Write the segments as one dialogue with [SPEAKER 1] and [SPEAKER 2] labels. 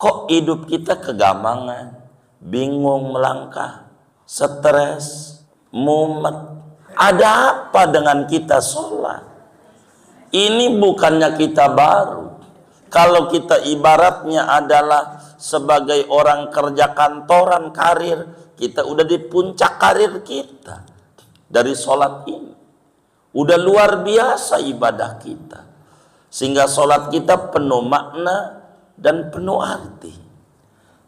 [SPEAKER 1] Kok hidup kita kegamangan, bingung melangkah, stres, mumet? Ada apa dengan kita sholat? Ini bukannya kita baru. Kalau kita ibaratnya adalah sebagai orang kerja kantoran, karir, kita udah di puncak karir kita dari sholat ini. Udah luar biasa ibadah kita, sehingga sholat kita penuh makna dan penuh arti.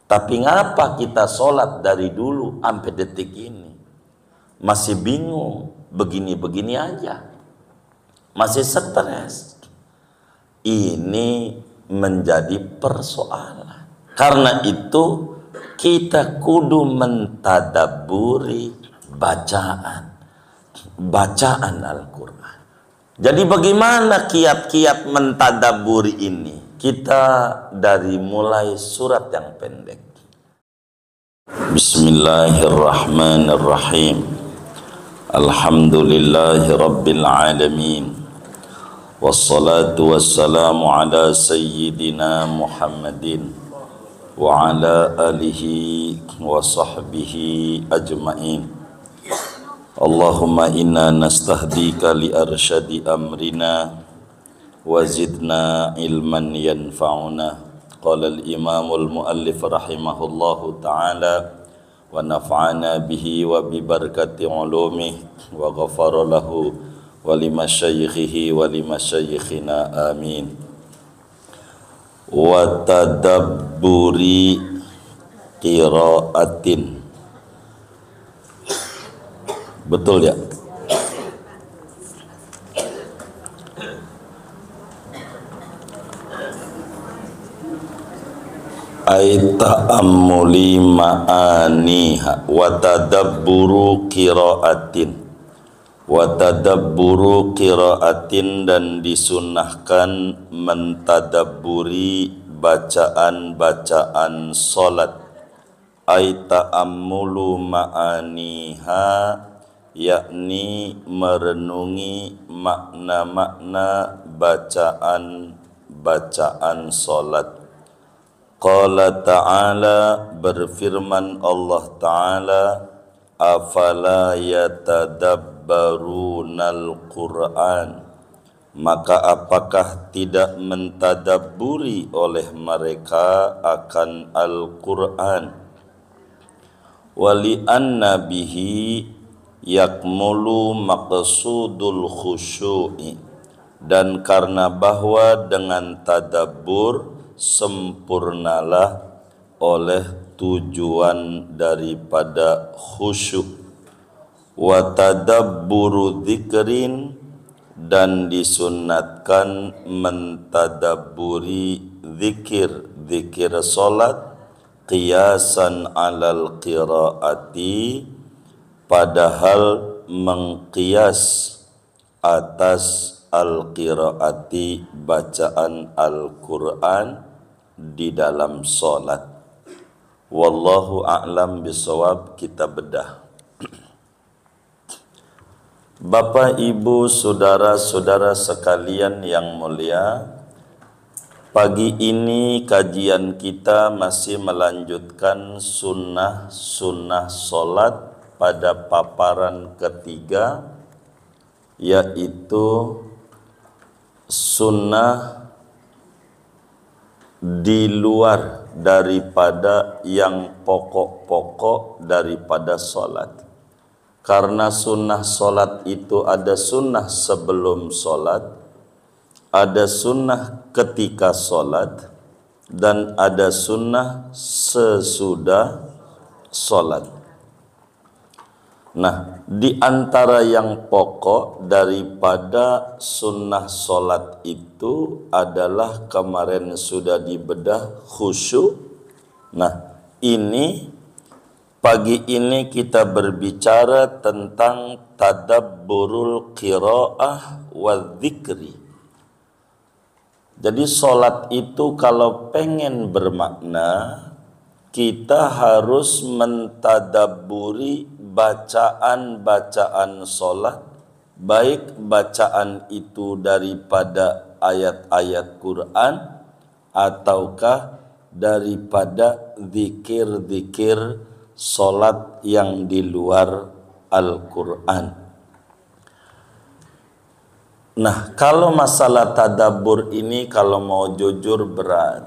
[SPEAKER 1] Tapi ngapa kita sholat dari dulu sampai detik ini masih bingung, begini-begini aja, masih stres? Ini menjadi persoalan. Karena itu kita kudu mentadaburi bacaan Al-Quran. Jadi bagaimana kiat-kiat mentadaburi ini? Kita dari mulai surat yang pendek. Bismillahirrahmanirrahim. Alhamdulillahi rabbil alamin. Wassalatu wassalamu ala sayyidina Muhammadin wa ala alihi wa sahbihi ajma'in. Allahumma inna nastahdika li arsyadi amrina wa zidna ilman yanfa'una. Qala al-imamul muallif rahimahullahu ta'ala wa nafa'ana bihi wa bi barakati ulumihi wa ghafara lahu wa limasyayikhihi wa limasyayikhina amin. Wa tadabburi qiraatin. Betul ya? Ay ta'ammuli ma'aniha wa tadabburu qiraatin. Wa tadabburu qiraatin, dan disunahkan mentadabburi bacaan-bacaan salat. Ay ta'ammulu ma'aniha, yakni merenungi makna-makna bacaan-bacaan salat. Qala ta'ala, berfirman Allah Ta'ala, afala yatadabbarunal Qur'an, maka apakah tidak mentadabburi oleh mereka akan Al-Qur'an. Wali anna bihi yakmulu maqsudul khusyu'i, dan karena bahwa dengan tadabbur sempurnalah oleh tujuan daripada khusyuk. Wa tadabburu dzikrin, dan disunnatkan mentadabburi zikir salat, qiyasan alal qiraati, padahal mengqiyas atas al-qiraati, bacaan Al-Quran di dalam salat. Wallahu a'lam bisawab. Kita bedah. Bapak, Ibu, saudara-saudara sekalian yang mulia, pagi ini kajian kita masih melanjutkan sunnah salat pada paparan ketiga, yaitu sunnah di luar daripada yang pokok-pokok daripada solat. Karena sunnah solat itu ada sunnah sebelum solat, ada sunnah ketika solat, dan ada sunnah sesudah solat. Nah, di antara yang pokok daripada sunnah solat itu adalah kemarin sudah dibedah khusyuk. Nah, ini pagi ini kita berbicara tentang tadabburul qiraah wa dzikri. Jadi solat itu kalau pengen bermakna, kita harus mentadabburi bacaan-bacaan solat, baik bacaan itu daripada ayat-ayat Quran ataukah daripada zikir-zikir solat yang di luar Al-Quran. Nah, kalau masalah tadabbur ini kalau mau jujur berat.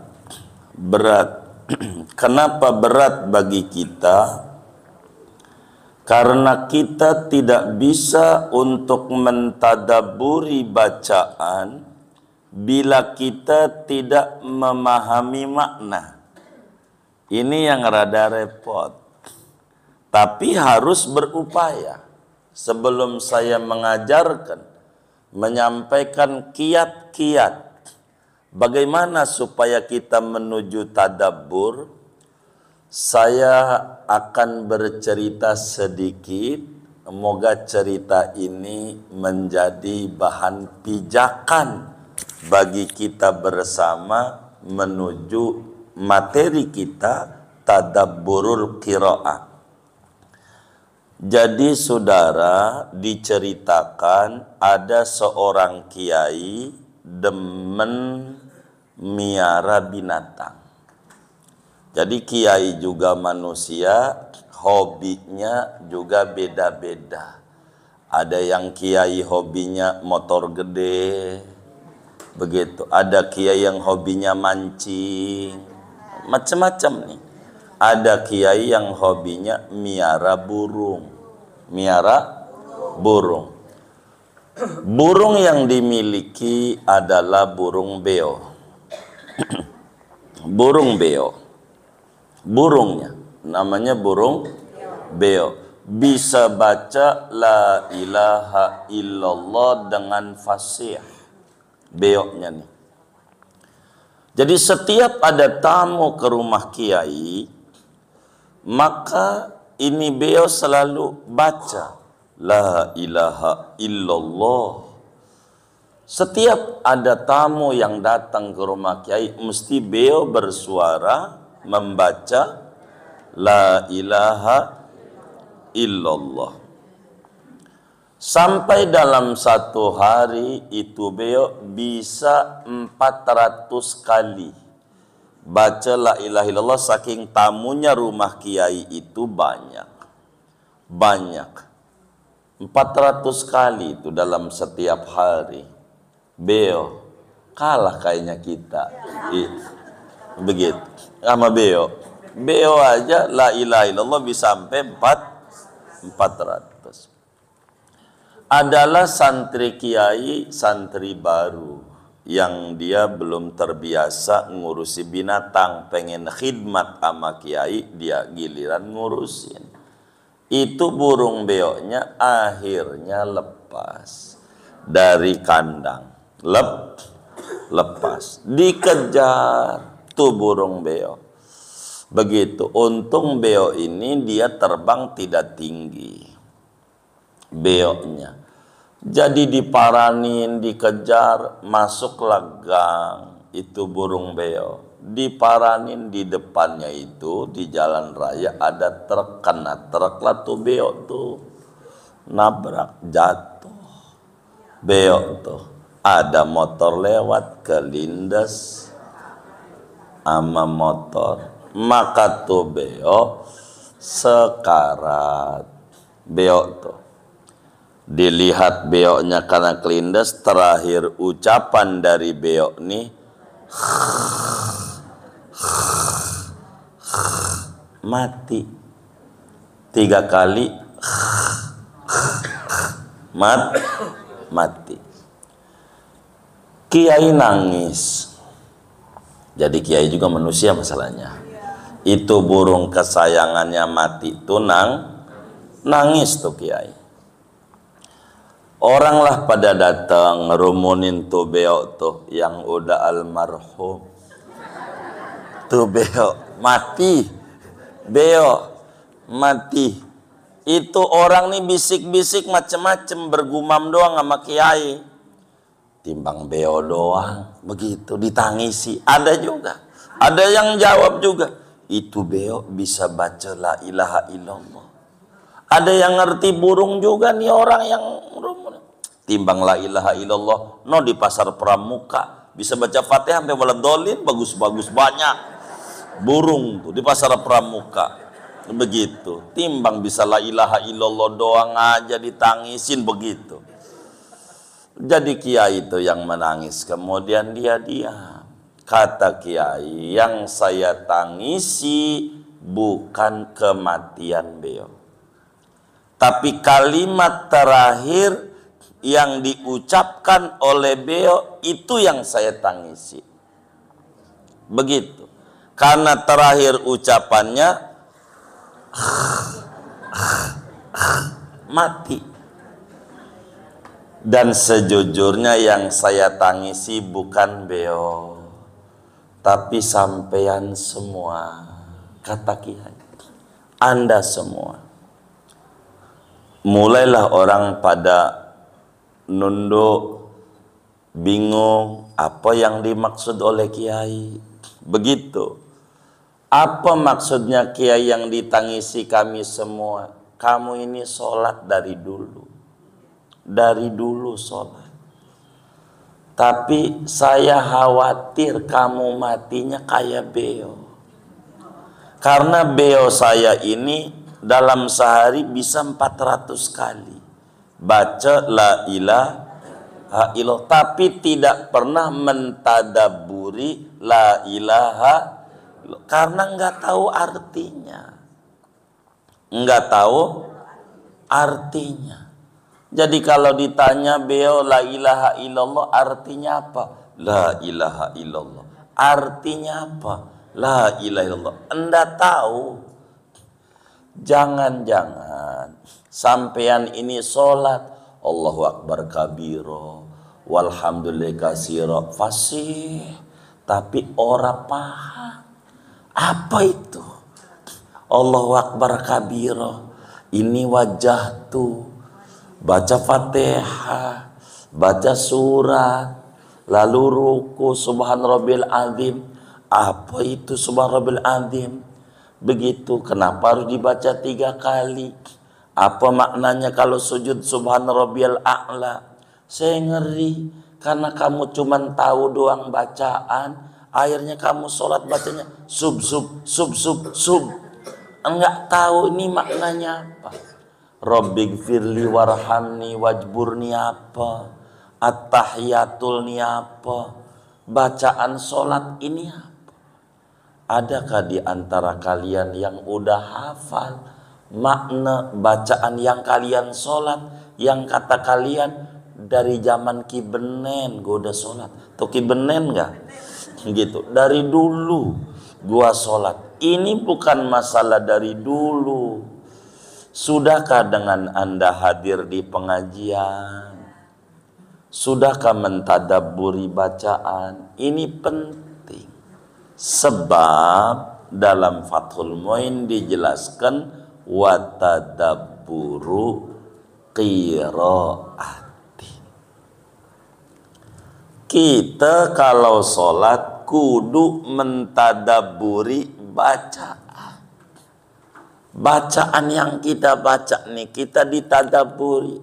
[SPEAKER 1] Kenapa berat bagi kita? Karena kita tidak bisa untuk mentadabburi bacaan bila kita tidak memahami makna. Ini yang rada repot. Tapi harus berupaya. Sebelum saya mengajarkan, menyampaikan kiat-kiat bagaimana supaya kita menuju tadabbur, saya akan bercerita sedikit. Semoga cerita ini menjadi bahan pijakan bagi kita bersama menuju materi kita, tadabburul qiraah. Jadi saudara, diceritakan ada seorang kiai demen miara binatang. Jadi kiai juga manusia, hobinya juga beda-beda. Ada yang kiai hobinya motor gede, begitu. Ada kiai yang hobinya mancing, macam-macam nih. Ada kiai yang hobinya miara burung, miara burung. Burung yang dimiliki adalah burung beo. Burung beo. Burungnya namanya burung beo. Bisa baca la ilaha illallah dengan fasih. Beoknya nih. Jadi setiap ada tamu ke rumah kiai, maka ini beo selalu baca la ilaha illallah. Setiap ada tamu yang datang ke rumah kiai, mesti beo bersuara membaca la ilaha illallah. Sampai dalam satu hari itu beo bisa 400 kali baca la ilaha illallah, saking tamunya rumah kiai itu banyak. 400 kali itu dalam setiap hari. Beo kalah kayaknya kita. Begitu. Sama beo. Beo aja la ilaha illallah bisa sampai 400. Adalah santri kiai, santri baru yang dia belum terbiasa ngurusi binatang, pengen khidmat sama kiai, dia giliran ngurusin. Itu burung beoknya akhirnya lepas dari kandang. Lepas. Dikejar tuh burung beo. Begitu. Untung beo ini dia terbang tidak tinggi. Beoknya. Jadi diparanin, dikejar, masuklah gang. Itu burung beo. Diparanin di depannya itu, di jalan raya ada truk, kena truk lah tuh beo tuh. Nabrak, jatuh. Beo tuh. Ada motor lewat, kelindes sama motor. Maka tuh beo sekarat. Beo tuh. Dilihat beoknya karena kelindes, terakhir ucapan dari beok nih, mati. 3 kali mati. Kiai nangis. Jadi kiai juga manusia masalahnya. Itu burung kesayangannya mati tuh nangis tuh kiai. Orang lah pada datang ngerumunin tuh beok tuh yang udah almarhum. Tuh beok mati. Beok mati. Itu orang nih bisik-bisik macem-macem, bergumam doang sama kiai. Timbang beo doang, begitu ditangisi. Ada juga, ada yang jawab juga, itu beo bisa baca la ilaha illallah. Ada yang ngerti burung juga nih orang yang timbang la ilaha illallah. No, di pasar pramuka bisa baca Fatihah sampai waladhdallin, bagus-bagus banyak. burung tuh di pasar pramuka. Begitu, timbang bisa la ilaha illallah doang aja ditangisin begitu. Jadi kiai itu yang menangis, kemudian dia diam. Kata kiai, yang saya tangisi bukan kematian beliau, tapi kalimat terakhir yang diucapkan oleh beliau itu yang saya tangisi. Begitu. Karena terakhir ucapannya mati. Dan sejujurnya yang saya tangisi bukan beliau, tapi sampean semua, kata kiai. Anda semua. Mulailah orang pada nunduk, bingung apa yang dimaksud oleh kiai. Begitu. Apa maksudnya kiai yang ditangisi kami semua? Kamu ini sholat dari dulu. Dari dulu sholat. Tapi saya khawatir kamu matinya kayak beo. Karena beo saya ini dalam sehari bisa 400 kali baca la ilaha illallah, tapi tidak pernah mentadaburi la ilaha karena nggak tahu artinya, nggak tahu artinya. Jadi kalau ditanya beliau la ilaha illallah artinya apa? La ilaha illallah artinya apa? La ilaha illallah. Anda tahu? Jangan-jangan sampean ini sholat Allahu Akbar kabiro walhamdulillah kasiro fasih, tapi ora paham apa itu Allahu Akbar kabiro. Ini wajah tuh, baca Fatihah, baca surat, lalu ruku subhan rabbil azim. Apa itu subhan rabbil azim? Begitu, kenapa harus dibaca 3 kali? Apa maknanya kalau sujud subhan rabbiyal a'la? Saya ngeri, karena kamu cuman tahu doang bacaan, akhirnya kamu sholat bacanya sub. Enggak tahu ini maknanya apa. Rabbighfirli warhamni wajburni apa? At-tahiyatul ni apa? Bacaan sholat ini apa? Adakah di antara kalian yang udah hafal makna bacaan yang kalian sholat, yang kata kalian dari zaman Ki Benen gue udah sholat? Tuh Ki Benen nggak? Gitu. Dari dulu gua sholat. Ini bukan masalah dari dulu. Sudahkah dengan Anda hadir di pengajian? Sudahkah mentadabburi bacaan? Ini penting. Sebab dalam Fathul Muin dijelaskan watadabburu qiraati. Kita kalau sholat kudu mentadabburi bacaan. Bacaan yang kita baca nih kita ditadabburi.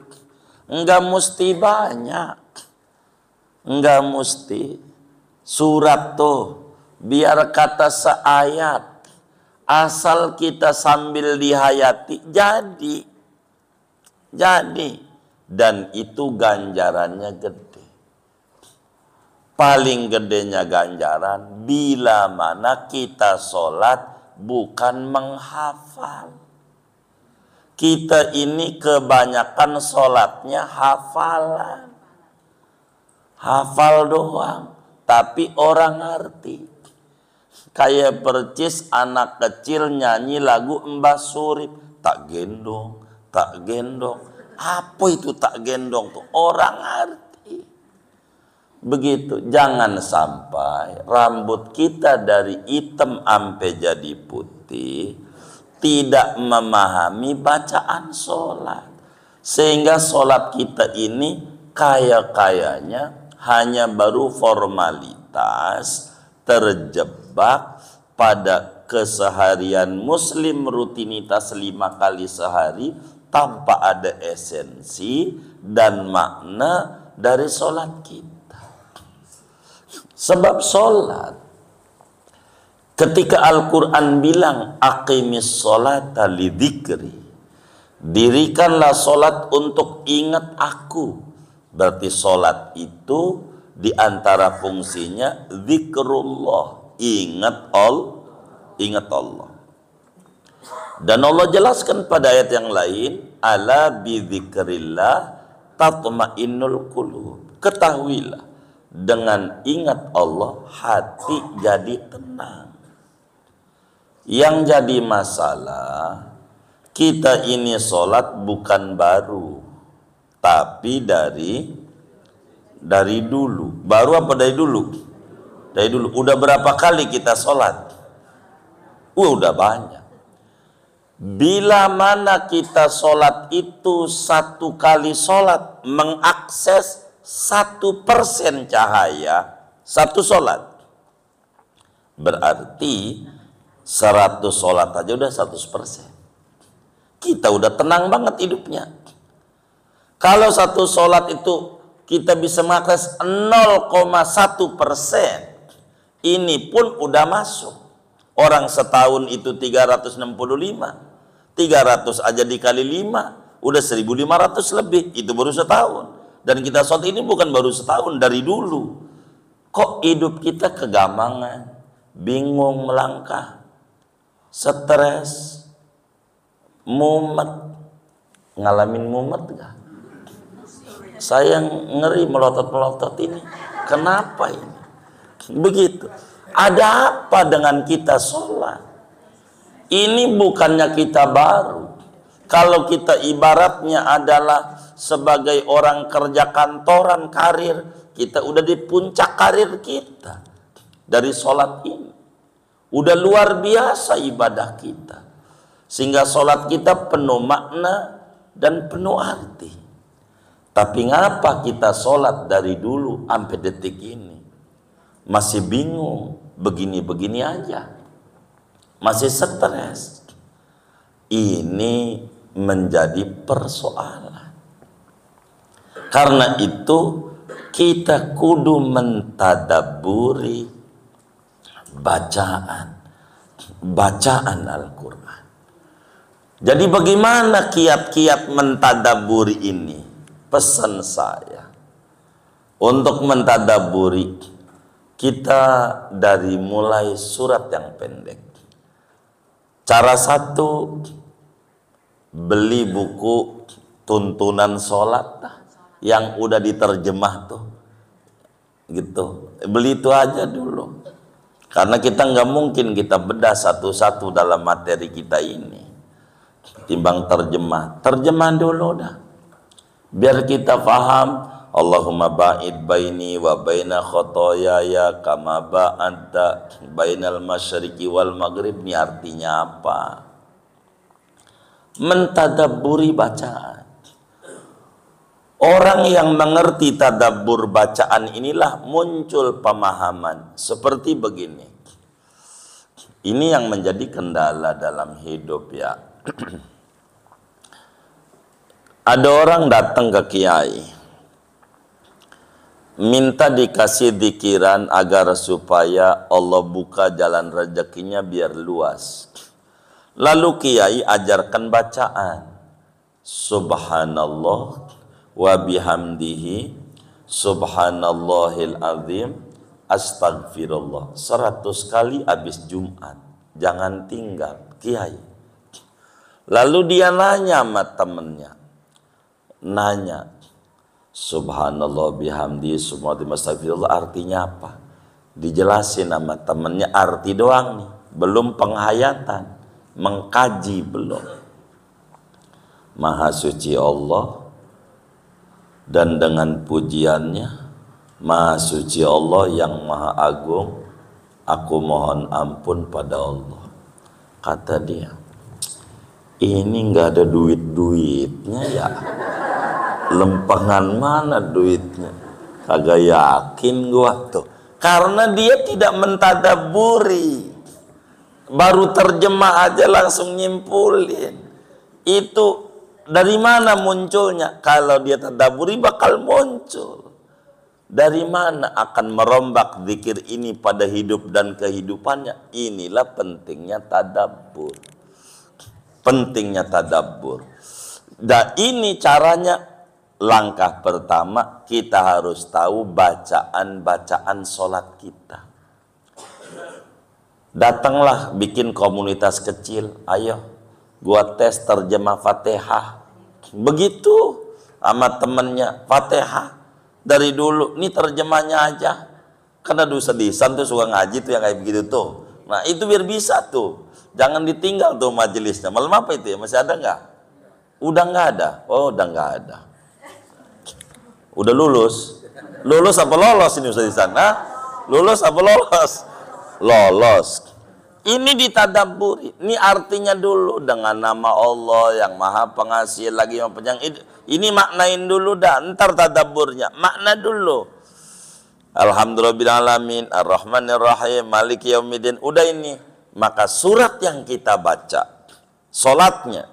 [SPEAKER 1] Enggak mesti banyak. Enggak mesti. Surat tuh biar kata seayat, asal kita sambil dihayati jadi, dan itu ganjarannya gede. Paling gedenya ganjaran bila mana kita sholat bukan menghafal. Kita ini kebanyakan sholatnya hafalan, hafal doang, tapi orang ngerti. Kayak percis anak kecil nyanyi lagu Mbah Surip, tak gendong, tak gendong. Apa itu tak gendong tuh? Orang ngerti. Begitu, jangan sampai rambut kita dari hitam sampai jadi putih tidak memahami bacaan sholat. Sehingga sholat kita ini kayaknya hanya baru formalitas, terjebak pada keseharian muslim rutinitas 5 kali sehari tanpa ada esensi dan makna dari sholat kita. Sebab sholat Ketika Al-Quran bilang aqimis sholata lidzikri, dirikanlah solat untuk ingat aku. Berarti solat itu diantara fungsinya zikrullah, ingat Allah. Dan Allah jelaskan pada ayat yang lain, ala bidzikrillah tatma'innul qulub. Ketahuilah, dengan ingat Allah hati jadi tenang. Yang jadi masalah, kita ini sholat bukan baru, tapi dari dulu. Baru apa dari dulu? Dari dulu. Udah berapa kali kita sholat? Udah banyak. Bila mana kita sholat itu satu kali sholat mengakses 1% cahaya satu sholat, berarti 100 sholat aja udah 100%. Kita udah tenang banget hidupnya. Kalau satu sholat itu kita bisa mengakses 0,1%, ini pun udah masuk. Orang setahun itu 365, 300 aja dikali 5 udah 1.500 lebih. Itu baru setahun. Dan kita sholat ini bukan baru setahun, dari dulu. Kok hidup kita kegamangan, bingung melangkah, stres, mumet? Ngalamin mumet gak? Saya ngeri melotot-melotot ini. Kenapa ini? Begitu. Ada apa dengan kita sholat? Ini bukannya kita baru. Kalau kita ibaratnya adalah sebagai orang kerja kantoran, karir, kita udah di puncak karir kita dari sholat ini. Udah luar biasa ibadah kita, sehingga sholat kita penuh makna dan penuh arti. Tapi ngapa kita sholat dari dulu sampai detik ini masih bingung, begini-begini aja, masih stres? Ini menjadi persoalan. Karena itu kita kudu mentadaburi bacaan Al-Quran. Jadi bagaimana kiat-kiat mentadaburi ini? Pesan saya untuk mentadaburi, kita dari mulai surat yang pendek. Cara satu, beli buku tuntunan sholat yang udah diterjemah tuh, gitu. Beli itu aja dulu, karena kita nggak mungkin kita bedah satu-satu dalam materi kita ini. Timbang terjemah dulu dah, biar kita paham. Allahumma ba'id baini wa baina khotoyaya kama ba'adta bainal masyriqi wal maghrib. Ini artinya apa? Mentadabburi bacaan. Orang yang mengerti tadabbur bacaan inilah muncul pemahaman seperti begini. Ini yang menjadi kendala dalam hidup ya. Ada orang datang ke kiai, minta dikasih dikiran agar supaya Allah buka jalan rezekinya biar luas. Lalu kiai ajarkan bacaan, subhanallah wa bihamdihi subhanallahil azim astagfirullah 100 kali habis Jumat. Jangan tinggal kiai. Lalu dia nanya sama temennya, subhanallah bihamdi subhanallah astagfirullah artinya apa? Dijelasin sama temennya arti doang nih, belum penghayatan, mengkaji belum. Maha suci Allah, dan dengan pujiannya, Maha suci Allah yang maha agung, aku mohon ampun pada Allah. Kata dia, ini nggak ada duit-duitnya ya, lempengan mana duitnya? Kagak yakin gua tuh, karena dia tidak mentadaburi, baru terjemah aja langsung nyimpulin. Itu dari mana munculnya? Kalau dia tadaburi bakal muncul. Dari mana akan merombak zikir ini pada hidup dan kehidupannya? Inilah pentingnya tadabbur. Pentingnya tadabbur. Dan ini caranya. Langkah pertama, kita harus tahu bacaan-bacaan sholat kita. Datanglah bikin komunitas kecil. Ayo, gua tes terjemah Fatihah. Begitu sama temennya, Fatihah. Dari dulu, ini terjemahnya aja. Karena sedih-san tuh suka ngaji tuh yang kayak begitu tuh. Nah itu biar bisa tuh. Jangan ditinggal tuh majelisnya. Malam apa itu ya? Masih ada nggak? Udah nggak ada? Oh udah nggak ada. Udah lulus? Lulus apa lolos ini Ustaz di sana? Lulus apa lolos? Lolos. Ini ditadabburi. Ini artinya dulu dengan nama Allah yang Maha Pengasih lagi Maha Penyayang. Ini maknain dulu dah, ntar tadabburnya. Makna dulu. Alhamdulillahirrahmanirrahim, Ar-Rahmanirrahim, Maliki Yaumiddin. Udah ini. Maka surat yang kita baca, solatnya,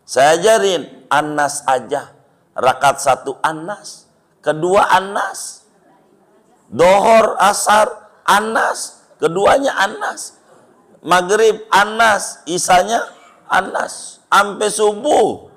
[SPEAKER 1] saya ajarin An-Nas aja. Rakaat 1 An-Nas, kedua An-Nas. Dohor, Asar, An-Nas, keduanya An-Nas. Maghrib An-Nas, isanya An-Nas. Sampai subuh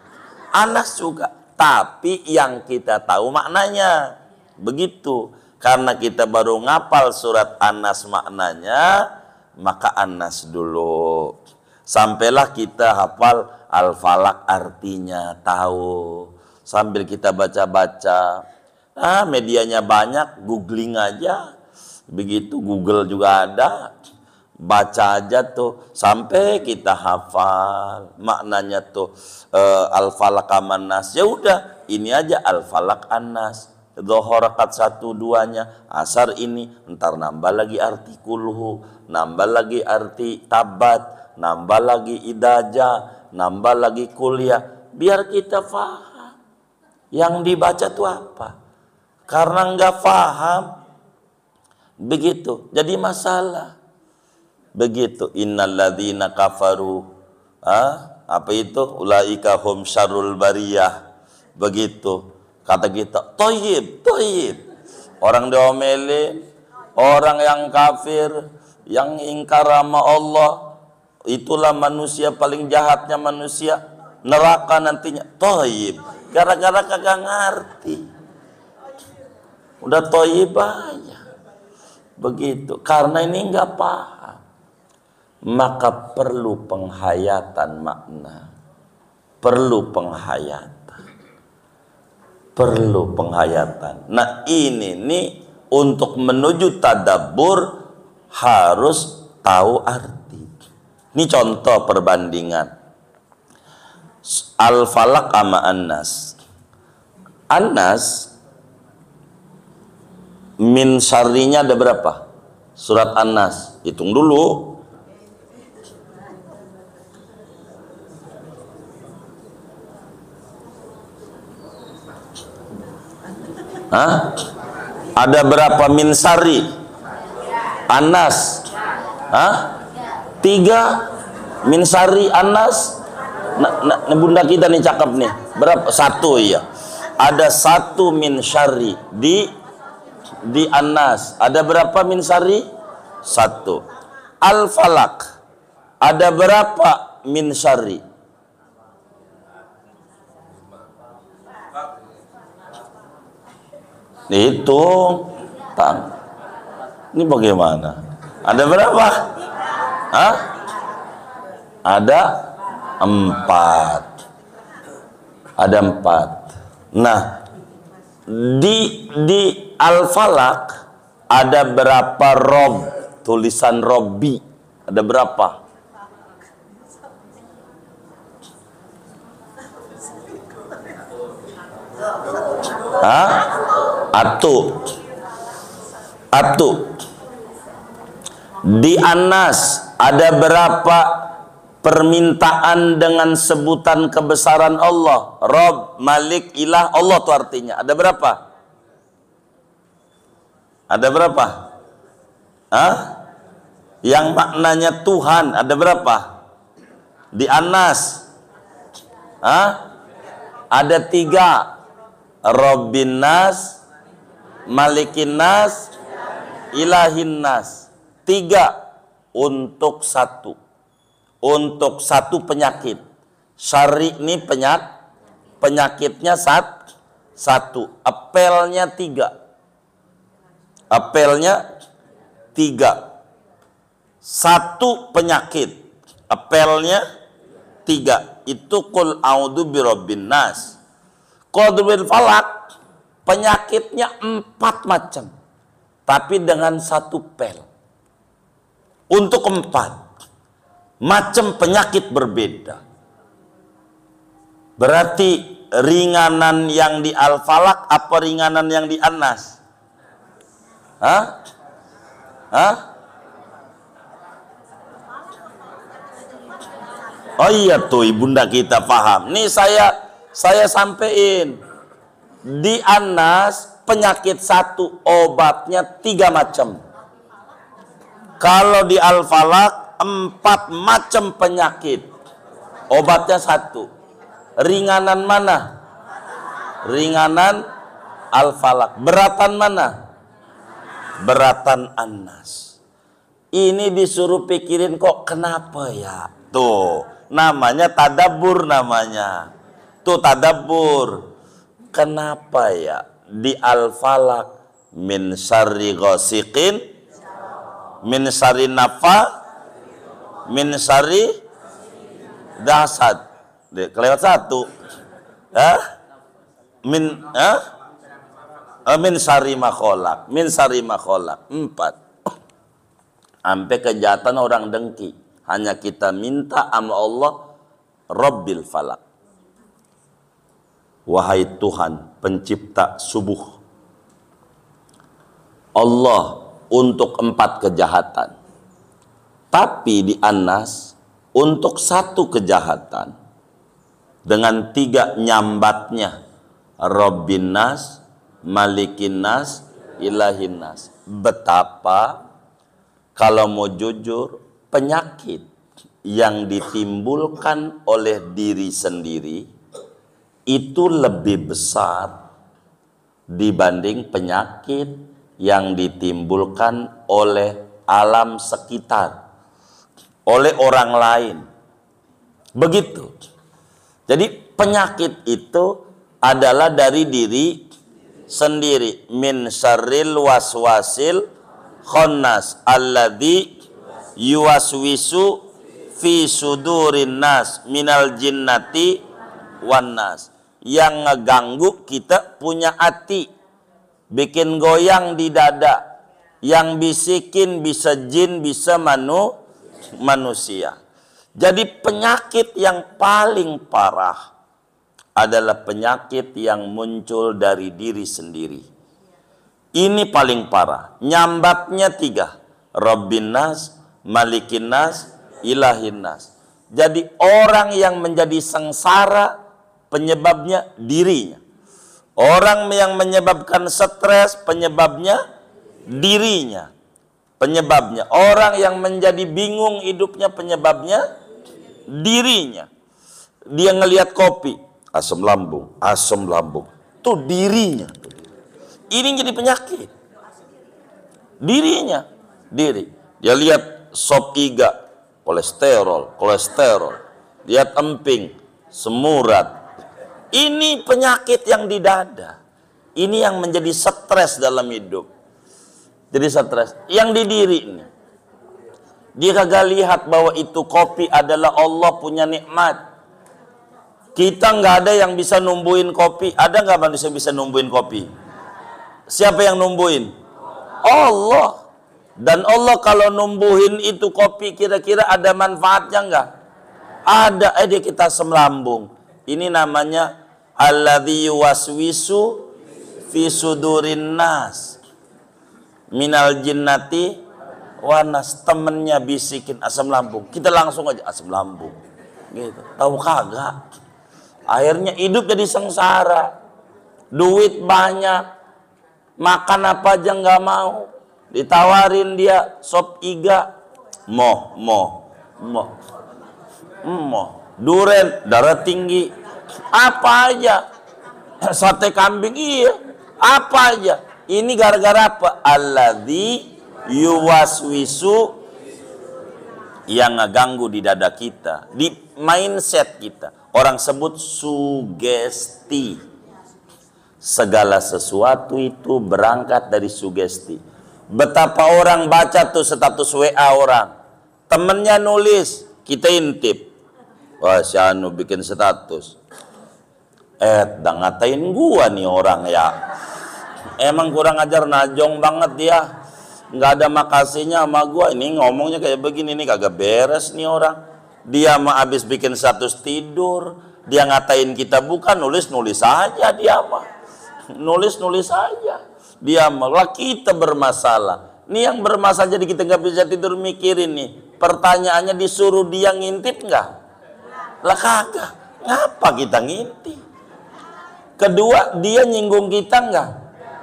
[SPEAKER 1] An-Nas juga. Tapi yang kita tahu maknanya. Begitu. Karena kita baru ngapal surat An-Nas maknanya, maka An-Nas dulu. Sampailah kita hafal Al-Falaq artinya, tahu. Sambil kita baca-baca. Ah, medianya banyak, googling aja. Begitu, Google juga ada. Baca aja tuh sampai kita hafal maknanya tuh Al-Falaq An-Nas. Ya udah, ini aja Al-Falaq An-Nas. Dhuhur rakaat 1-2-nya, asar ini, ntar nambah lagi arti kulhu, nambah lagi arti tabat, nambah lagi idaja, nambah lagi kuliah, biar kita faham yang dibaca tuh apa. Karena nggak faham, begitu jadi masalah. Begitu, innalladzina kafaru, apa itu, ulaika hum syarrul bariyah. Begitu kata kita, toyib, toyib. Orang diomelin, orang yang kafir, yang ingkar sama Allah, itulah manusia paling jahatnya manusia, neraka nantinya. Toyib, gara-gara kagak ngerti. Udah toyib aja. Begitu, karena ini nggak paham. Maka perlu penghayatan makna, perlu penghayatan, perlu penghayatan. Nah ini nih untuk menuju tadabbur harus tahu arti. Ini contoh perbandingan Al-Falaq sama An-Nas. An-Nas min syarrinya ada berapa? Surat An-Nas, hitung dulu. Hah? Ada berapa min syarri An-Nas? Hah? 3 min syarri An-Nas. Nah, bunda kita nih cakep nih. Berapa? 1 ya. Ada 1 min syarri di An-Nas. Ada berapa min syarri? 1. Al-Falaq ada berapa min syarri? Dihitung. Ini bagaimana? Ada berapa? Hah? Ada 4. Ada 4. Nah, di Al-Falaq ada berapa rob? Tulisan Robbi ada berapa? Hah? Atu. Di An-Nas ada berapa permintaan dengan sebutan kebesaran Allah? Rob, Malik, Ilah, Allah tuh artinya. Ada berapa? Ada berapa? Hah? Yang maknanya Tuhan ada berapa? Di An-Nas. Hah? Ada 3. Rabbin Nas, malikin nas, ilahin nas. 3 untuk satu. Untuk satu penyakit. Syari ini penyakitnya satu. Apelnya 3. Apelnya 3. Satu penyakit. Apelnya 3. Itu qul a'udzu birabbin nas. Qul bil falak penyakitnya 4 macam. Tapi dengan satu pel. Untuk 4 macam penyakit berbeda. Berarti ringanan yang di Al-Falak apa ringanan yang di An-Nas? Hah? Oh iya tuh ibunda kita paham. Nih saya sampein. Di An-Nas penyakit 1 obatnya 3 macam. Kalau di Al-Falak 4 macam penyakit. Obatnya 1. Ringanan mana? Ringanan Al-Falak. Beratan mana? Beratan An-Nas. Ini disuruh pikirin kok kenapa ya? Tuh, namanya tadabbur namanya. Tuh tadabbur. Kenapa ya? Di Al-Falak min syarri ghasiqin, min syarri nafa, min syarri dasad. Kelewat 1. Min syarri ma khalaq, min syarri ma khalaq. 4. Sampai kejahatan orang dengki. Hanya kita minta sama Allah Rabbil Falak. Wahai Tuhan pencipta subuh. Allah untuk 4 kejahatan. Tapi di An-Nas untuk 1 kejahatan. Dengan 3 nyambatnya. Rabbin Nas, Malikin Nas, Ilahin Nas. Betapa kalau mau jujur penyakit yang ditimbulkan oleh diri sendiri itu lebih besar dibanding penyakit yang ditimbulkan oleh alam sekitar, oleh orang lain. Begitu. Jadi penyakit itu adalah dari diri sendiri. Min syarril waswasil khannas alladzi yuwaswisu fi sudurin nas minal jinnati wan nas. Yang ngeganggu kita punya hati, bikin goyang di dada. Yang bisikin bisa jin, bisa manusia. Jadi penyakit yang paling parah adalah penyakit yang muncul dari diri sendiri. Ini paling parah. Nyambatnya 3. Rabbin Nas, Malikin Nas, Ilahin Nas. Jadi orang yang menjadi sengsara penyebabnya dirinya. Orang yang menyebabkan stres penyebabnya dirinya. Penyebabnya. Orang yang menjadi bingung hidupnya penyebabnya dirinya. Dia ngelihat kopi. Asam lambung. Itu dirinya. Ini jadi penyakit. Dirinya. Dia lihat sop iga. Kolesterol. Lihat emping. Semurat. Ini penyakit yang di dada. Ini yang menjadi stres dalam hidup. Jadi stres. Yang di diri ini. Dia kagak lihat bahwa itu kopi adalah Allah punya nikmat. Kita nggak ada yang bisa numbuhin kopi. Ada nggak manusia bisa numbuhin kopi? Siapa yang numbuhin? Allah. Dan Allah kalau numbuhin itu kopi kira-kira ada manfaatnya nggak? Ada. Dia kita asam lambung. Ini namanya alladzi yuwaswisu fi sudurin nas minal jinnati wanas. Temennya bisikin asam lambung. Kita langsung aja asam lambung. Gitu. Tahu kagak? Akhirnya hidup jadi sengsara. Duit banyak. Makan apa aja nggak mau. Ditawarin dia sop iga. Moh. Duren, darah tinggi. Apa aja. Sate kambing, iya. Apa aja. Ini gara-gara apa? Alladzi yuwaswisu, yang ngeganggu di dada kita, di mindset kita. Orang sebut sugesti. Segala sesuatu itu berangkat dari sugesti. Betapa orang baca tuh status WA orang, temennya nulis, kita intip. Wah, si Anu bikin status. Dah ngatain gua nih orang ya. Emang kurang ajar, najong banget dia. Nggak ada makasihnya sama gua. Ini ngomongnya kayak begini nih, kagak beres nih orang. Dia mah abis bikin status tidur, dia ngatain kita, bukan nulis-nulis aja dia mah. Nulis-nulis aja. Dia malah kita bermasalah. Nih yang bermasalah jadi kita nggak bisa tidur mikirin nih. Pertanyaannya disuruh dia ngintip nggak? Lah kagak. Ngapa kita ngintip? Kedua, dia nyinggung kita nggak?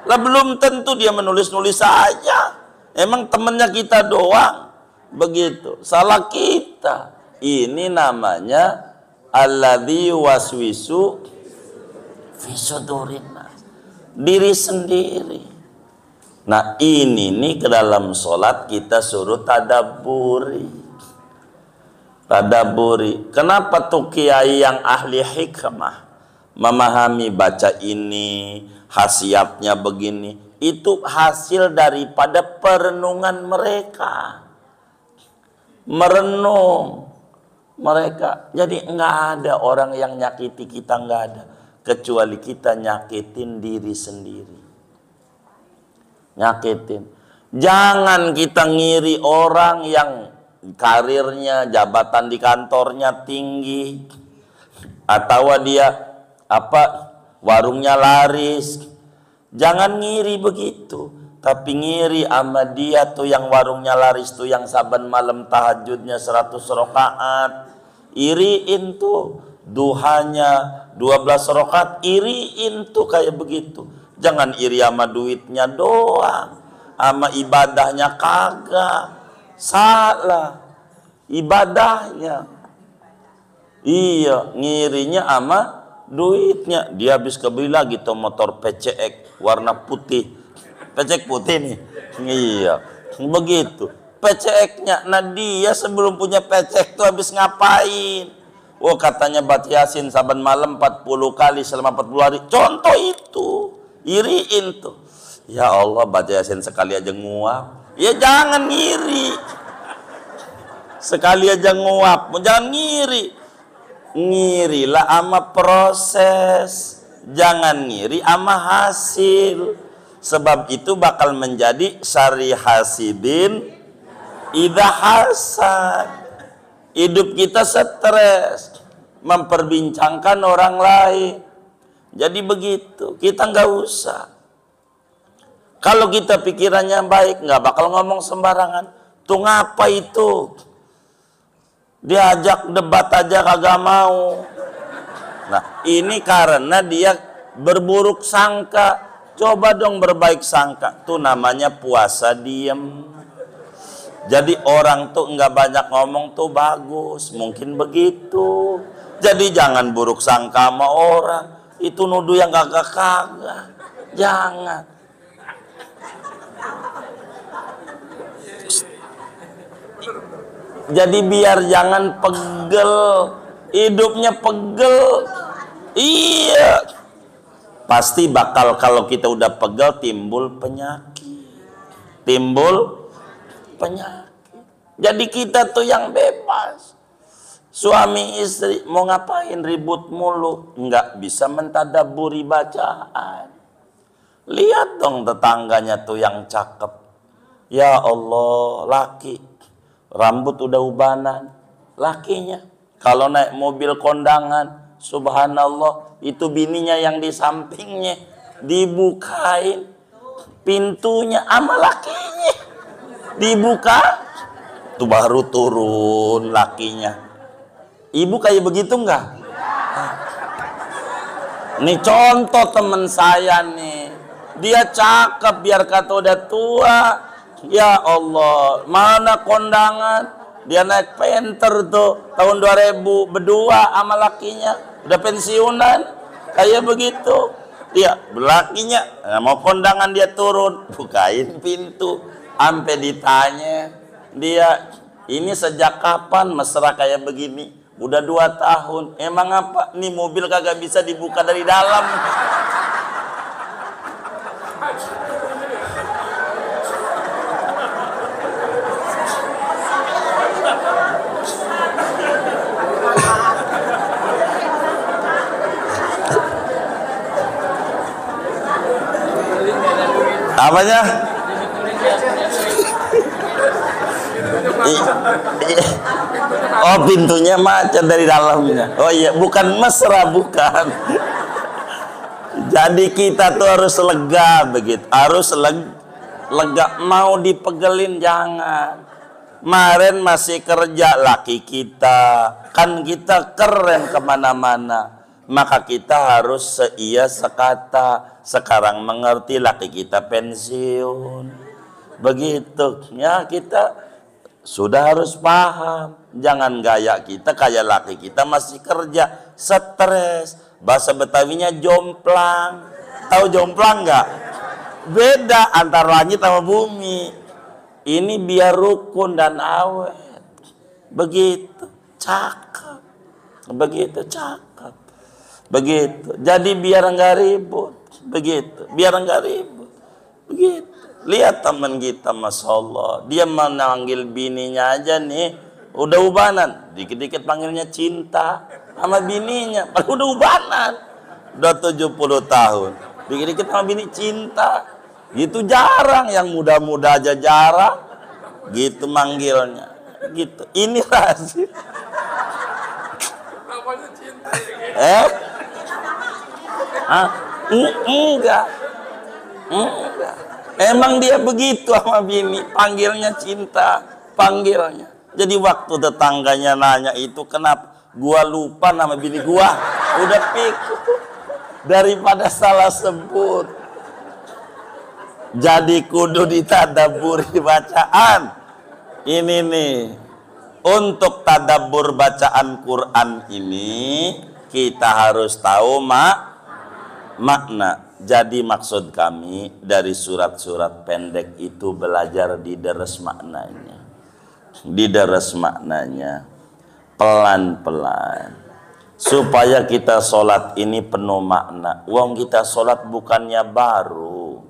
[SPEAKER 1] Lah belum tentu, dia menulis-nulis saja. Emang temennya kita doang. Begitu. Salah kita. Ini namanya alladzi waswisu fi sudurin nas. Diri sendiri. Nah ini nih ke dalam sholat kita suruh tadabburi. Tadabburi. Kenapa tuh kiai yang ahli hikmah memahami baca ini, khasiatnya begini, itu hasil daripada perenungan mereka. Merenung mereka. Jadi nggak ada orang yang nyakiti kita, nggak ada, kecuali kita nyakitin diri sendiri. Nyakitin. Jangan kita ngiri orang yang karirnya, jabatan di kantornya tinggi, atau dia warungnya laris. Jangan ngiri begitu, tapi ngiri sama dia tuh yang warungnya laris tuh, yang saban malam tahajudnya 100 rakaat. Iriin tuh duhanya 12 rakaat, iriin tuh kayak begitu. Jangan iri sama duitnya doang, sama ibadahnya kagak. Salah ibadahnya. Iya, ngirinya sama duitnya. Dia habis kebeli lagi tuh motor PCX warna putih. PCX putih nih. Iya, begitu. PCX-nya, nah dia sebelum punya PCX tuh habis ngapain? Oh katanya baca Yasin saban malam 40 kali selama 40 hari. Contoh itu. Iriin tuh. Ya Allah, baca Yasin sekali aja nguap. Ya jangan ngiri. Sekali aja nguap, jangan ngiri. Ngirilah ama proses, jangan ngiri ama hasil. Sebab itu bakal menjadi syari hasidin idza hasad. Hidup kita stres, memperbincangkan orang lain. Jadi begitu, kita nggak usah. Kalau kita pikirannya baik, nggak bakal ngomong sembarangan. Tuh ngapa itu? Diajak debat aja kagak mau. Nah, ini karena dia berburuk sangka. Coba dong berbaik sangka. Tuh namanya puasa diem. Jadi orang tuh nggak banyak ngomong tuh bagus. Mungkin begitu. Jadi jangan buruk sangka sama orang. Itu nuduh yang kagak-kagak. Jangan. Jadi biar jangan pegel. Hidupnya pegel. Iya. Pasti bakal, kalau kita udah pegel, timbul penyakit. Timbul penyakit. Jadi kita tuh yang bebas. Suami istri mau ngapain ribut mulu, nggak bisa mentadaburi bacaan. Lihat dong tetangganya tuh yang cakep. Ya Allah, laki rambut udah ubanan, lakinya kalau naik mobil kondangan, subhanallah, itu bininya yang di sampingnya dibukain pintunya sama lakinya, dibuka tuh baru turun lakinya. Ibu kayak begitu nggak? Nih contoh temen saya nih, dia cakep biar kata udah tua. Ya Allah, mana kondangan, dia naik Panther tuh tahun 2000 berdua sama lakinya, udah pensiunan kayak begitu. Dia lakinya mau kondangan, dia turun, bukain pintu, sampai ditanya dia, ini sejak kapan mesra kayak begini? Udah 2 tahun. Emang apa? Nih mobil kagak bisa dibuka dari dalam. Apanya? Oh, pintunya macet dari dalamnya. Oh iya, bukan mesra, bukan. Jadi kita tuh harus lega begitu, harus lega. Mau dipegelin jangan. Kemarin masih kerja laki kita, kan kita keren kemana-mana. Maka kita harus seia sekata. Sekarang mengerti laki kita pensiun. Begitu ya, kita sudah harus paham. Jangan gaya kita kayak laki kita masih kerja, stres. Bahasa Betawinya jomplang. Tahu jomplang nggak? Beda antara langit sama bumi. Ini biar rukun dan awet. Begitu cakep. Begitu cakep. Begitu. Jadi biar nggak ribut. Begitu. Biar nggak ribut. Begitu. Lihat teman kita, Masya Allah, dia memanggil bininya aja nih, udah ubanan, dikit-dikit panggilnya cinta sama bininya, padahal udah ubanan, udah 70 tahun, dikit-dikit sama bini cinta, gitu jarang, yang muda-muda aja jarang, gitu manggilnya, gitu, ini rahasia. Enggak. Emang dia begitu sama bini, panggilnya cinta, panggilnya. Jadi waktu tetangganya nanya itu, kenapa? Gua lupa nama bini gua, udah pikir daripada salah sebut. Jadi kudu ditadaburi bacaan. Ini nih, untuk tadabbur bacaan Quran ini kita harus tahu makna. Jadi maksud kami dari surat-surat pendek itu belajar dideres maknanya. Dideres maknanya pelan-pelan. Supaya kita sholat ini penuh makna. Wong kita sholat bukannya baru.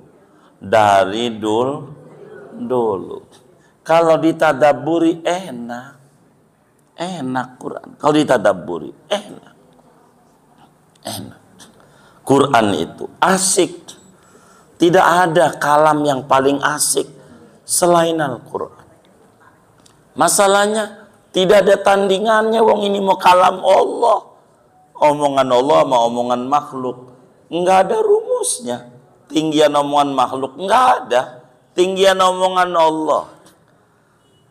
[SPEAKER 1] Dari dulu. Kalau ditadaburi enak. Enak Quran. Kalau ditadaburi enak. Quran itu asik. Tidak ada kalam yang paling asik selain Al-Quran. Masalahnya tidak ada tandingannya. Wong ini mau kalam Allah. Omongan Allah sama omongan makhluk. Enggak ada rumusnya. Tinggian omongan makhluk enggak ada. Tinggian omongan Allah.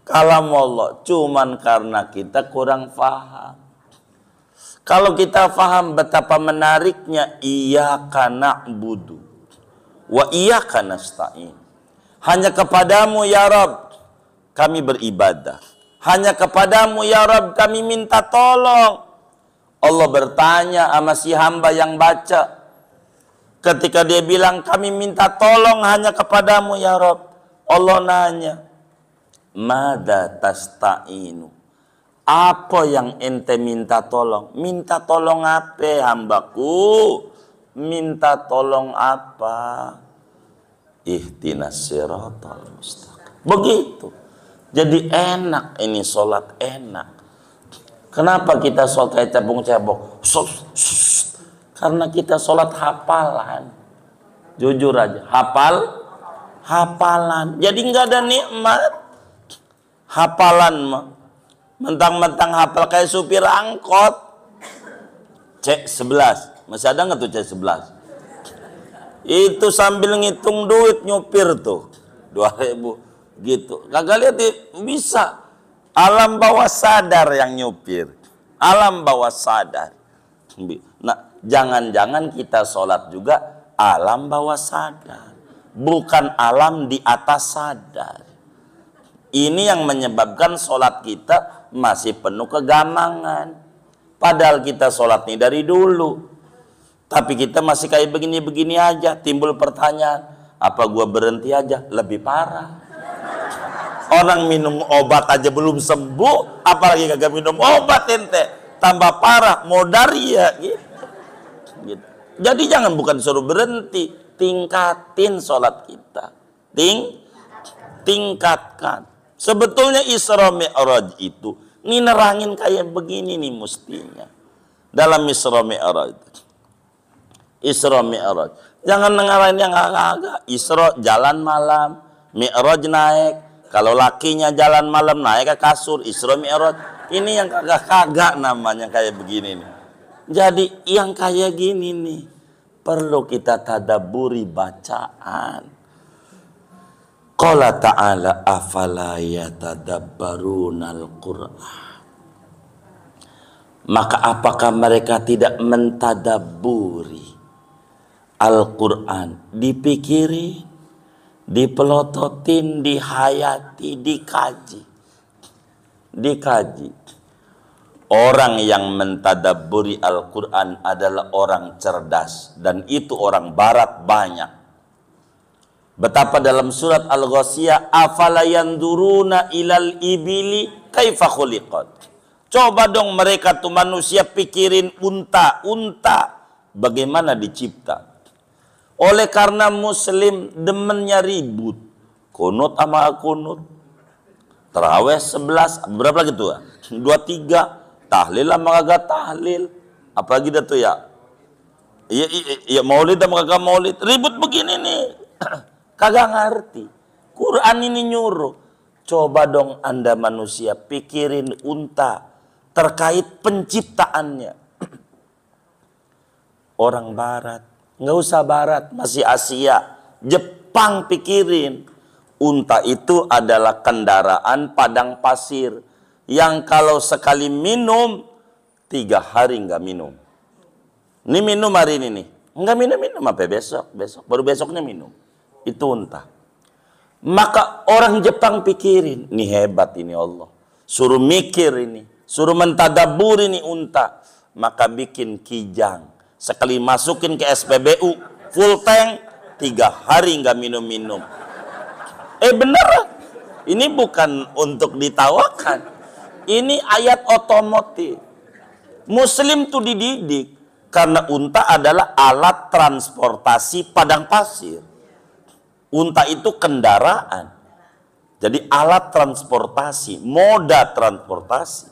[SPEAKER 1] Kalam Allah. Cuman karena kita kurang paham. Kalau kita faham betapa menariknya, iyyaka na'budu wa iyyaka nasta'in. Hanya kepadamu ya Rabb kami beribadah. Hanya kepadamu ya Rabb kami minta tolong. Allah bertanya sama si hamba yang baca. Ketika dia bilang kami minta tolong hanya kepadamu ya Rabb. Allah nanya, mada tasta'inu? Apa yang ente minta tolong? Minta tolong apa hambaku? Minta tolong apa? Ihdinas siratal mustaqim. Begitu. Jadi enak ini sholat, enak. Kenapa kita sholat kayak cebong-cebong? Karena kita sholat hafalan. Jujur aja, hafalan. Jadi nggak ada nikmat. Hafalan mah. Mentang-mentang hafal kayak supir angkot. C11. Masih ada nggak tuh C11? Itu sambil ngitung duit nyupir tuh. 2.000 gitu. Kagak lihat bisa. Alam bawah sadar yang nyupir. Alam bawah sadar. Nah, jangan-jangan kita sholat juga alam bawah sadar. Bukan alam di atas sadar. Ini yang menyebabkan sholat kita masih penuh kegamangan. Padahal kita sholat ini dari dulu. Tapi kita masih kayak begini-begini aja. Timbul pertanyaan, apa gua berhenti aja? Lebih parah. Orang minum obat aja belum sembuh, apalagi kagak minum obat ente. Tambah parah, mau dari ya gitu. Jadi jangan bukan suruh berhenti, tingkatin sholat kita. Tingkatkan. Sebetulnya Isra Mi'raj itu ini nerangin kayak begini nih mestinya. Dalam Isra Mi'raj. Isra Mi'raj. Jangan ngarahin yang agak-agak. Isra jalan malam, Mi'raj naik. Kalau lakinya jalan malam naik ke kasur, Isra Mi'raj. Ini yang kagak-kagak namanya kayak begini nih. Jadi yang kayak gini nih perlu kita tadabburi bacaan. Qala ta'ala afala yatadabbarunal Qur'an. Maka apakah mereka tidak mentadabburi Al-Quran? Dipikiri, dipelototin, dihayati, dikaji. Orang yang mentadabburi Al-Quran adalah orang cerdas, dan itu orang barat banyak. Betapa dalam surat Al-Ghasyiyah, afala yanduruna ilal ibili kaifa khuliqat. Coba dong mereka tuh manusia pikirin unta bagaimana dicipta. Oleh karena muslim demennya ribut, kunut sama kunut, tarawih 11, berapa lagi tuh? 23, tahlil sama kagak tahlil, apalagi dah tuh ya. Iya maulid sama kagak maulid, ribut begini nih. Kagak ngerti. Quran ini nyuruh. Coba dong Anda manusia pikirin unta terkait penciptaannya. Orang barat, nggak usah barat, masih Asia, Jepang pikirin. Unta itu adalah kendaraan padang pasir yang kalau sekali minum 3 hari nggak minum. Ini minum hari ini nih, nggak minum apa besok baru besoknya minum. Itu unta. Maka orang Jepang pikirin, ini hebat ini Allah. Suruh mikir ini, suruh mentadabur ini unta. Maka bikin kijang. Sekali masukin ke SPBU, full tank, 3 hari nggak minum-minum. Beneran. Ini bukan untuk ditawakan. Ini ayat otomotif. Muslim tuh dididik. Karena unta adalah alat transportasi padang pasir. Unta itu kendaraan. Jadi alat transportasi, moda transportasi.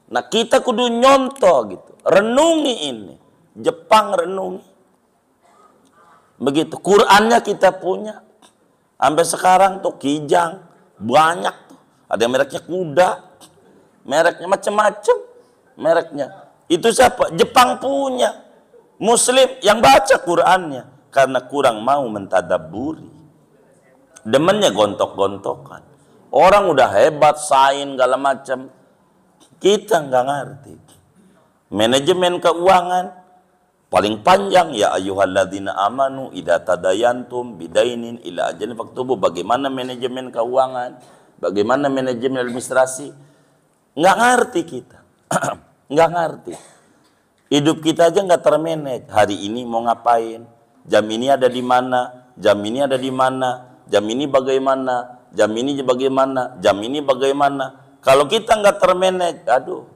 [SPEAKER 1] Nah kita kudu nyontoh gitu. Renungi ini. Jepang renungi. Begitu. Qurannya kita punya. Sampai sekarang tuh kijang. Banyak tuh. Ada yang mereknya kuda. Mereknya macam-macam. Mereknya. Itu siapa? Jepang punya. Muslim yang baca Qurannya. Karena kurang mau mentadabburi. Demennya gontok-gontokan. Orang udah hebat, sain, segala macam. Kita nggak ngerti. Manajemen keuangan paling panjang, ya ayyuhalladzina amanu idza tadayantum bidainin ila ajalin faktubu. Bagaimana manajemen keuangan? Bagaimana manajemen administrasi? Nggak ngerti kita. Nggak ngerti. Hidup kita aja nggak termanage. Hari ini mau ngapain? Jam ini ada di mana, jam ini ada di mana, jam ini bagaimana, jam ini bagaimana, jam ini bagaimana. Kalau kita nggak termanage, aduh,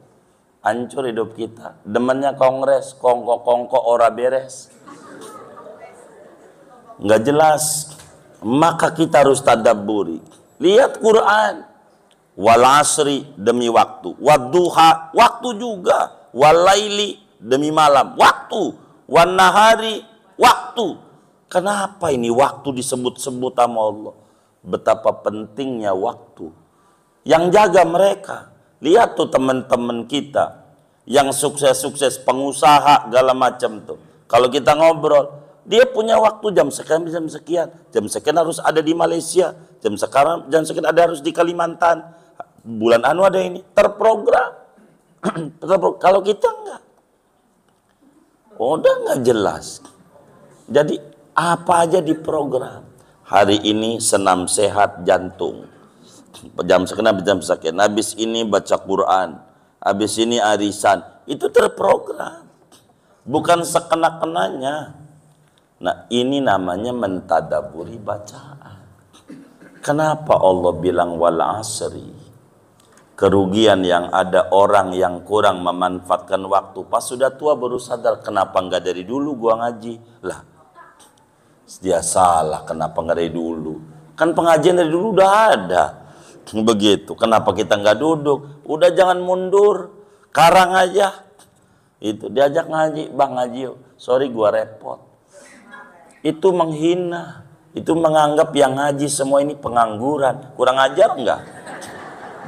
[SPEAKER 1] hancur hidup kita. Demennya kongres, kongko ora beres, nggak jelas. Maka kita harus tadabburi. Lihat Quran, wal asri demi waktu, wadduha waktu juga, walaili demi malam, waktu, wan nahari waktu. Kenapa ini waktu disebut-sebut sama Allah? Betapa pentingnya waktu. Yang jaga mereka. Lihat tuh teman-teman kita yang sukses-sukses pengusaha segala macam tuh. Kalau kita ngobrol, dia punya waktu jam sekian, jam sekian harus ada di Malaysia, jam sekian ada harus di Kalimantan. Bulan anu ada ini terprogram. Kalau kita enggak, udah enggak jelas. Jadi apa aja diprogram. Hari ini senam sehat jantung. Jam sekian. Habis ini baca Quran. Habis ini arisan. Itu terprogram. bukan sekena-kenanya. Nah, ini namanya mentadaburi bacaan. Kenapa Allah bilang wal asri? Kerugian yang ada orang yang kurang memanfaatkan waktu. Pas sudah tua baru sadar, kenapa enggak dari dulu gua ngaji? Lah, dia salah, kenapa enggak dari dulu? Kan pengajian dari dulu udah ada. Begitu, kenapa kita enggak duduk? Udah jangan mundur, karang aja. Itu diajak ngaji, bang ngaji yuk. Sorry gua repot. Itu menghina. Itu menganggap yang ngaji semua ini pengangguran. Kurang ajar enggak?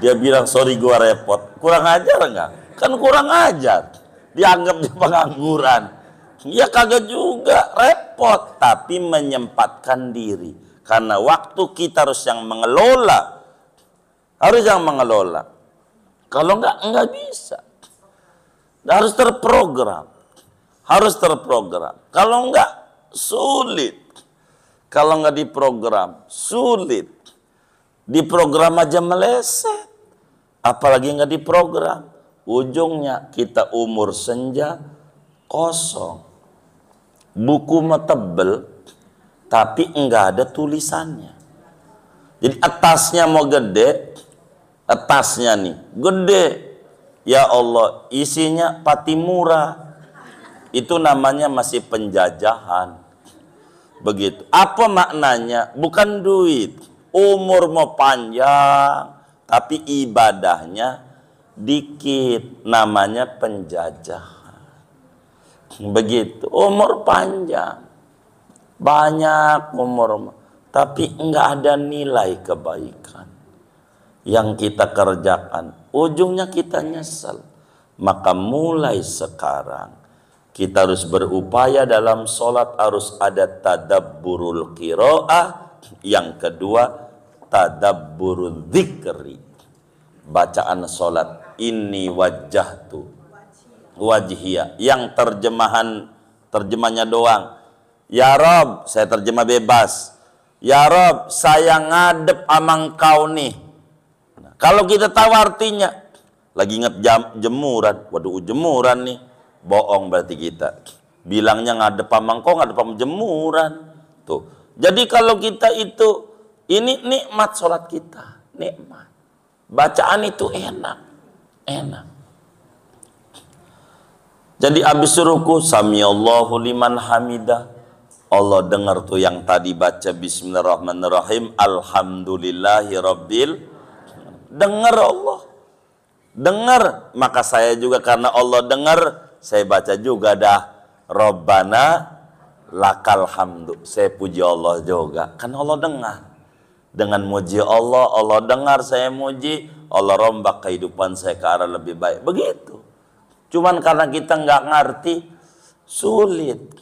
[SPEAKER 1] Dia bilang sorry gua repot. Kurang ajar enggak? Kan kurang ajar. Dianggap dia pengangguran. Ya kagak juga, repot. Tapi menyempatkan diri. Karena waktu kita harus yang mengelola. Harus yang mengelola. Kalau enggak bisa. Harus terprogram. Harus terprogram. Kalau enggak, sulit. Kalau nggak diprogram, sulit. Diprogram aja meleset. Apalagi nggak diprogram. Ujungnya kita umur senja kosong. Buku mah tebel, tapi nggak ada tulisannya. Jadi atasnya mau gede, atasnya nih gede. Ya Allah, isinya Patimura. Itu namanya masih penjajahan. Begitu. Apa maknanya? Bukan duit. Umur mau panjang, tapi ibadahnya dikit. Namanya penjajahan. Begitu. Umur panjang. Banyak umur. Tapi enggak ada nilai kebaikan yang kita kerjakan. Ujungnya kita nyesel. Maka mulai sekarang kita harus berupaya dalam sholat, harus ada tadabburul qiraah. Yang kedua, tadabburul dzikri. Bacaan sholat, inni wajjahtu wajhiya. Yang terjemahnya doang. Ya Rob, saya terjemah bebas. Ya Rob, saya ngadep sama engkau nih. Nah, kalau kita tahu artinya, lagi ingat jemuran. Waduh, jemuran nih. Bohong berarti kita. Bilangnya ngadep sama engkau, ngadep sama jemuran. Tuh. Jadi kalau kita itu, ini nikmat sholat kita. Nikmat. Bacaan itu enak. Enak. Jadi abis ruku, Samiallahu liman hamidah. Allah dengar tuh yang tadi baca Bismillahirrahmanirrahim. Alhamdulillahi Rabbil. Dengar Allah. Dengar. Maka saya juga karena Allah dengar, saya baca juga dah Rabbana lakal hamdu. Saya puji Allah juga. Kan Allah dengar. Dengan muji Allah, Allah dengar saya muji, Allah rombak kehidupan saya ke arah lebih baik. Begitu. Cuman karena kita nggak ngerti, sulit.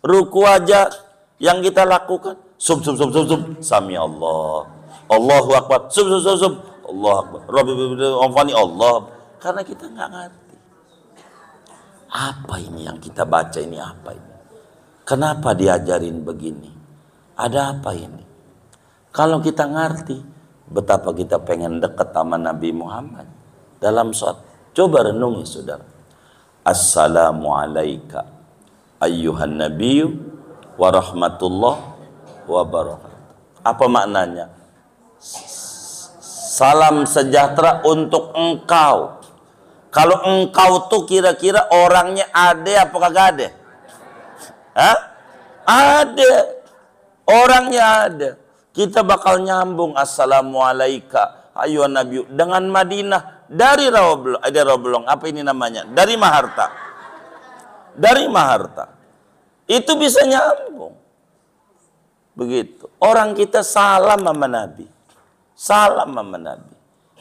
[SPEAKER 1] Ruku aja yang kita lakukan, sub. Sami Allah. Allahu Akbar. Sub. Allahu Akbar. Rabbi Allah. Karena kita nggak ngerti. Apa ini yang kita baca ini, apa ini? Kenapa diajarin begini? Ada apa ini? Kalau kita ngerti, betapa kita pengen dekat sama Nabi Muhammad dalam sholat. Coba renungi saudara. Assalamualaikum ayyuhan nabiyyu wa rahmatullah wa barakatuh. Apa maknanya? Salam sejahtera untuk engkau. Kalau engkau tuh kira-kira orangnya ada apa kagak ada? Hah? Ada. Orangnya ada. Kita bakal nyambung assalamualaikum ayyuhan nabiyyu dengan Madinah dari Rawabelong. Apa ini namanya? Dari Maharta. Dari Maharta. Itu bisa nyambung. Begitu. Orang kita salam sama Nabi. Salam sama Nabi.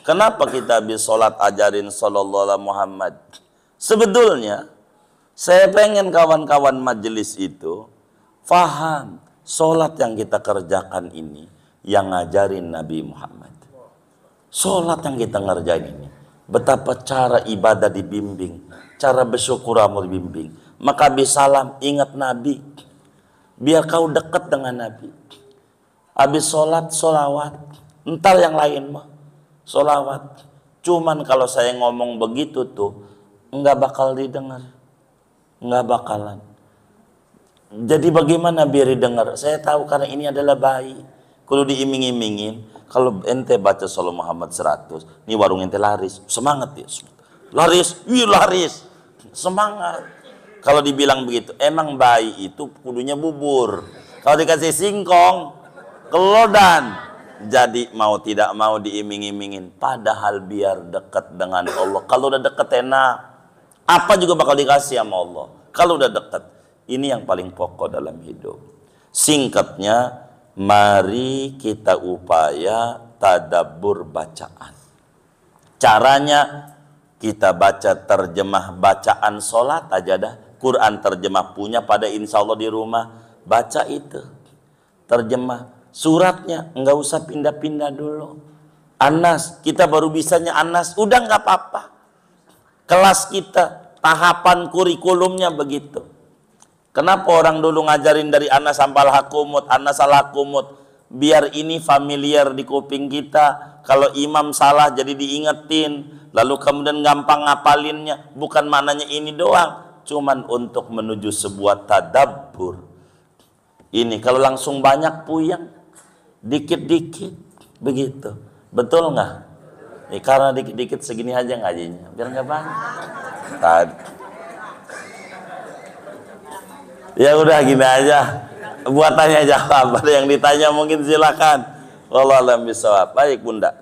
[SPEAKER 1] Kenapa kita habis sholat ajarin sallallahu alaihi Muhammad? Sebetulnya saya pengen kawan-kawan majelis itu faham sholat yang kita kerjakan ini yang ngajarin Nabi Muhammad. Sholat yang kita ngerjain ini, betapa cara ibadah dibimbing, cara bersyukur dibimbing. Maka habis salam ingat Nabi, biar kau dekat dengan Nabi. Habis sholat sholawat, entar yang lain mah sholawat. Cuman kalau saya ngomong begitu tuh nggak bakal didengar. Nggak bakalan. Jadi bagaimana biar didengar? Saya tahu karena ini adalah bayi. Kalau diiming-imingin, kalau ente baca Sallallahu Muhammad 100, ini warung ente laris, semangat ya. Laris, iya laris. Semangat. Kalau dibilang begitu, emang bayi itu kudunya bubur. Kalau dikasih singkong, kelodan. Jadi mau tidak mau diiming-imingin. Padahal biar dekat dengan Allah. Kalau udah dekat enak, apa juga bakal dikasih sama Allah. Kalau udah dekat, ini yang paling pokok dalam hidup. Singkatnya, mari kita upaya tadabbur bacaan. Caranya kita baca terjemah bacaan sholat aja dah. Quran terjemah punya pada insya Allah di rumah. Baca itu. Terjemah. Suratnya nggak usah pindah-pindah dulu. Anas, kita baru bisanya Anas. Udah nggak apa-apa. Kelas kita, tahapan kurikulumnya begitu. Kenapa orang dulu ngajarin dari Anas sampai Al-Hakumut, Anas Al-Hakumut? Biar ini familiar di kuping kita. Kalau imam salah jadi diingetin. Lalu kemudian gampang ngapalinnya. Bukan maknanya ini doang. Cuman untuk menuju sebuah tadabbur. Ini kalau langsung banyak puyeng. Dikit-dikit. Begitu. Betul nggak? Karena dikit-dikit segini aja ngajinya. Biar nggak banyak. Ya udah gini aja. Buat tanya jawab. Ada yang ditanya mungkin silakan. Wallahu a'lam bishawab. Baik Bunda.